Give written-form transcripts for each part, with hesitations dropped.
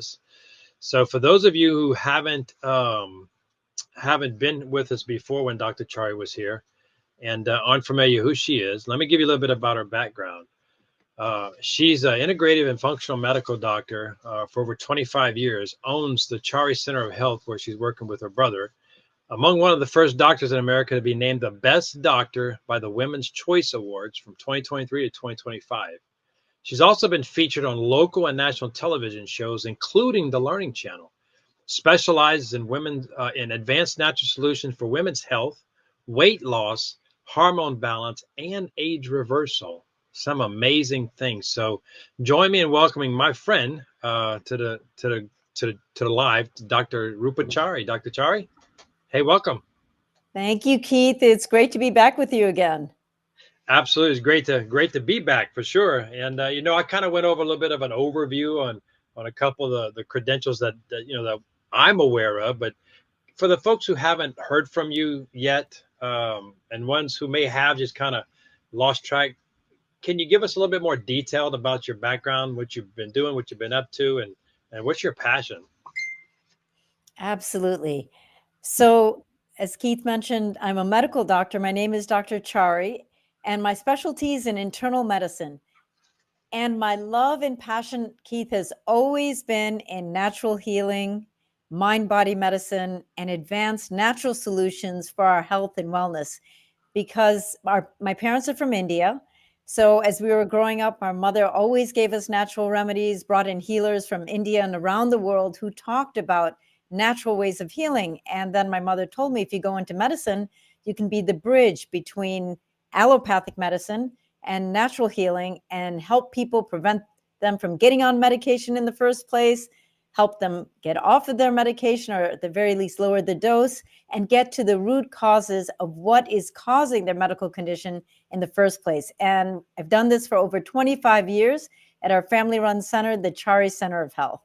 us. So for those of you who haven't been with us before when Dr. Chari was here and aren't familiar who she is, let me give you a little bit about her background. She's an integrative and functional medical doctor for over 25 years, owns the Chari Center of Health where she's working with her brother. Among one of the first doctors in America to be named the best doctor by the Women's Choice Awards from 2023 to 2025. She's also been featured on local and national television shows, including the Learning Channel. Specializes in in advanced natural solutions for women's health, weight loss, hormone balance, and age reversal. Some amazing things. So join me in welcoming my friend to the live, Dr. Roopa Chari. Dr. Chari. Hey, welcome. Thank you, Keith. It's great to be back with you again. Absolutely. It's great to be back for sure. And, I kind of went over a little bit of an overview on a couple of the credentials that I'm aware of. But for the folks who haven't heard from you yet and ones who may have just kind of lost track, can you give us a little bit more detailed about your background, what you've been doing, what you've been up to, and what's your passion? Absolutely. So, as Keith mentioned, I'm a medical doctor. My name is Dr. Chari, and my specialty is in internal medicine. And my love and passion, Keith, has always been in natural healing, mind-body medicine, and advanced natural solutions for our health and wellness. Because my parents are from India. So as we were growing up, our mother always gave us natural remedies, brought in healers from India and around the world who talked about natural ways of healing. And then my mother told me, if you go into medicine, you can be the bridge between allopathic medicine and natural healing and help people, prevent them from getting on medication in the first place, help them get off of their medication, or at the very least lower the dose, and get to the root causes of what is causing their medical condition in the first place. And I've done this for over 25 years at our family-run center, the Chari Center of Health.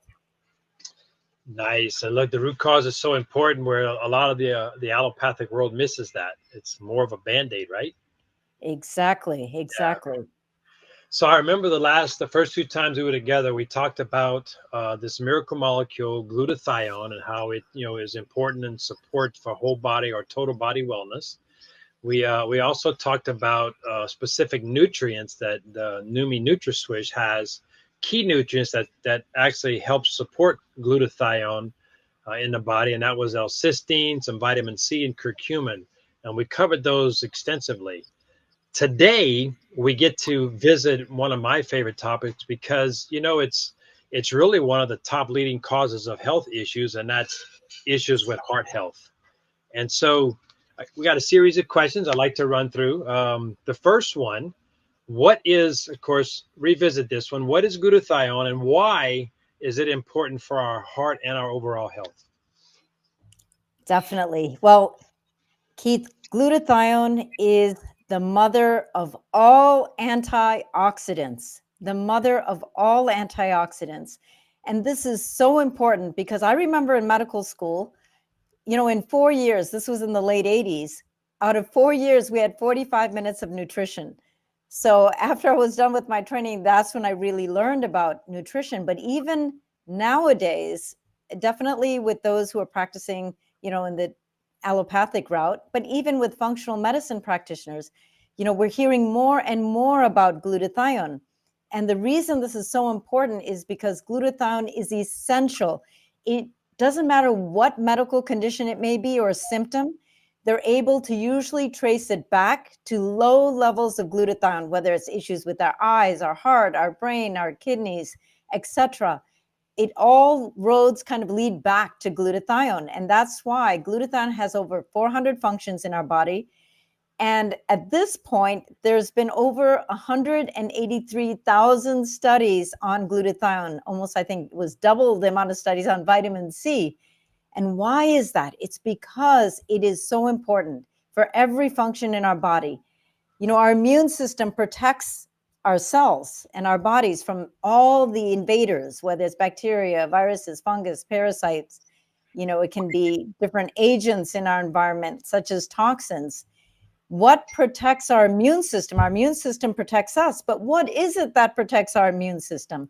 Nice. And look, the root cause is so important, where a lot of the allopathic world misses that. It's more of a Band-Aid, right? Exactly. Yeah. So I remember the first few times we were together, we talked about this miracle molecule, glutathione, and how it is important and support for whole body or total body wellness. We also talked about specific nutrients that the Numi NutraSwish has, key nutrients that actually help support glutathione in the body, and that was L-cysteine, some vitamin C, and curcumin, and we covered those extensively. Today we get to visit one of my favorite topics because it's really one of the top leading causes of health issues, and that's issues with heart health. And so we got a series of questions I'd like to run through. The first one, what is, of course, revisit this one. What is glutathione and why is it important for our heart and our overall health? Definitely. Well, Keith, glutathione is the mother of all antioxidants, And this is so important because I remember in medical school, in 4 years, this was in the late 80s, out of 4 years, we had 45 minutes of nutrition. So after I was done with my training, that's when I really learned about nutrition. But even nowadays, definitely with those who are practicing, in the allopathic route, but even with functional medicine practitioners, we're hearing more and more about glutathione. And the reason this is so important is because glutathione is essential. It doesn't matter what medical condition it may be or symptom, they're able to usually trace it back to low levels of glutathione, whether it's issues with our eyes, our heart, our brain, our kidneys, etc. It all roads kind of lead back to glutathione. And that's why glutathione has over 400 functions in our body. And at this point, there's been over 183,000 studies on glutathione. Almost, I think, it was double the amount of studies on vitamin C. And why is that? It's because it is so important for every function in our body. Our immune system protects our cells and our bodies from all the invaders, whether it's bacteria, viruses, fungus, parasites. It can be different agents in our environment, such as toxins. What protects our immune system? Our immune system protects us, but what is it that protects our immune system?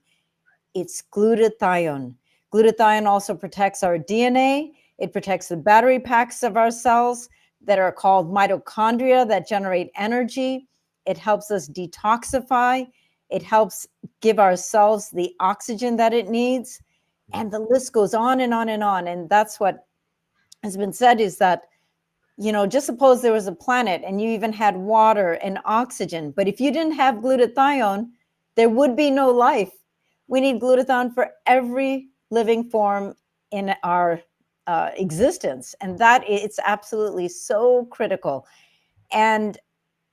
It's glutathione. Glutathione also protects our DNA. It protects the battery packs of our cells that are called mitochondria that generate energy. It helps us detoxify. It helps give our cells the oxygen that it needs. And the list goes on and on and on. And that's what has been said, is that, you know, just suppose there was a planet and you even had water and oxygen, but if you didn't have glutathione, there would be no life. We need glutathione for every living form in our existence. And that it's absolutely so critical. And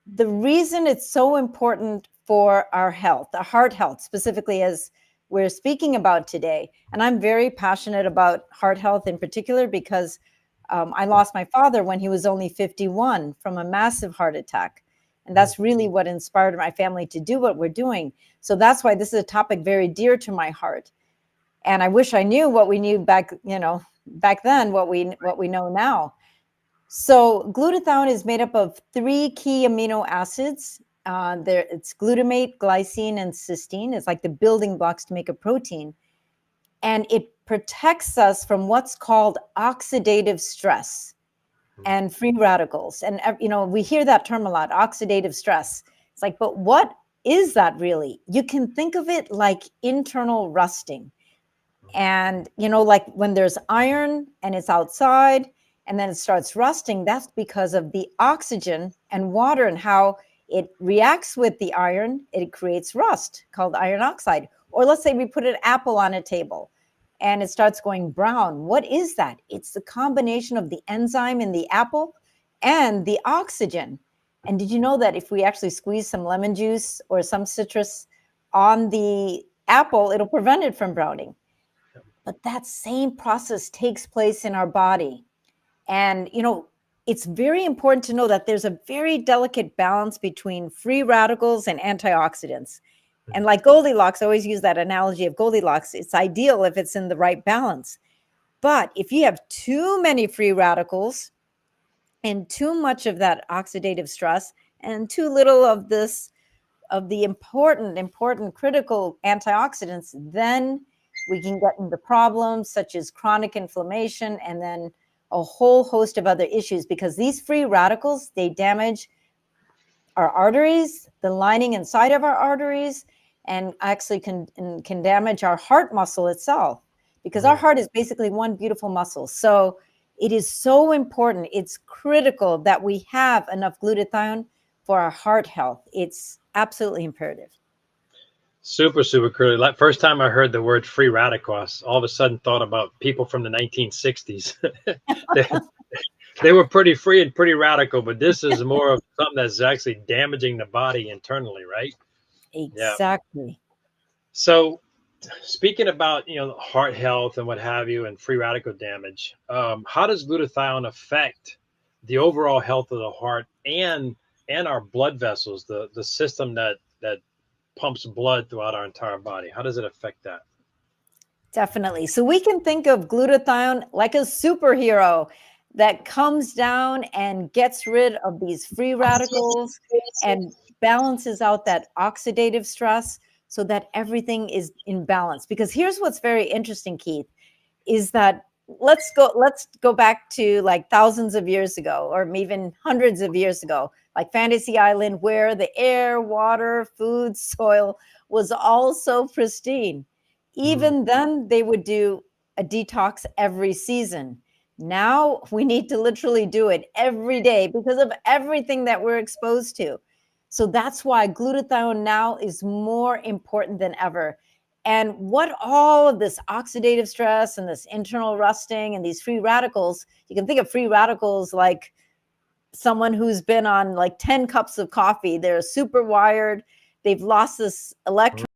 the reason it's so important for our health, our heart health, specifically as we're speaking about today, and I'm very passionate about heart health in particular because I lost my father when he was only 51 from a massive heart attack. And that's really what inspired my family to do what we're doing. So that's why this is a topic very dear to my heart. And I wish I knew what we knew back then, what we know now. So glutathione is made up of 3 key amino acids. It's glutamate, glycine, and cysteine. It's like the building blocks to make a protein. And it protects us from what's called oxidative stress and free radicals. And, you know, we hear that term a lot, oxidative stress. It's like, but what is that really? You can think of it like internal rusting. And, you know, like when there's iron and it's outside and then it starts rusting, that's because of the oxygen and water and how it reacts with the iron. It creates rust called iron oxide. Or let's say we put an apple on a table and it starts going brown. What is that? It's the combination of the enzyme in the apple and the oxygen. And did you know that if we actually squeeze some lemon juice or some citrus on the apple, it'll prevent it from browning? But that same process takes place in our body. And, you know, it's very important to know that there's a very delicate balance between free radicals and antioxidants. And like Goldilocks, I always use that analogy of Goldilocks. It's ideal if it's in the right balance. But if you have too many free radicals and too much of that oxidative stress and too little of this, of the important critical antioxidants, then we can get into problems such as chronic inflammation and then a whole host of other issues, because these free radicals, they damage our arteries, the lining inside of our arteries, and actually can damage our heart muscle itself, because our heart is basically one beautiful muscle. So it is so important. It's critical that we have enough glutathione for our heart health. It's absolutely imperative. Super, super critical. Like, first time I heard the word free radical, I all of a sudden thought about people from the 1960s. They were pretty free and pretty radical, but this is more of something that's actually damaging the body internally, right? Exactly. Yeah. So speaking about, you know, heart health and what have you and free radical damage, how does glutathione affect the overall health of the heart and our blood vessels, the system that pumps blood throughout our entire body? How does it affect that? Definitely. So we can think of glutathione like a superhero that comes down and gets rid of these free radicals and balances out that oxidative stress so that everything is in balance. Because here's what's very interesting, Keith, is that let's go back to like thousands of years ago, or even hundreds of years ago, like Fantasy Island, where the air, water, food, soil was all so pristine. Even then, they would do a detox every season. Now we need to literally do it every day because of everything that we're exposed to. So that's why glutathione now is more important than ever. And what all of this oxidative stress and this internal rusting and these free radicals, you can think of free radicals like someone who's been on like 10 cups of coffee. They're super wired. They've lost this electron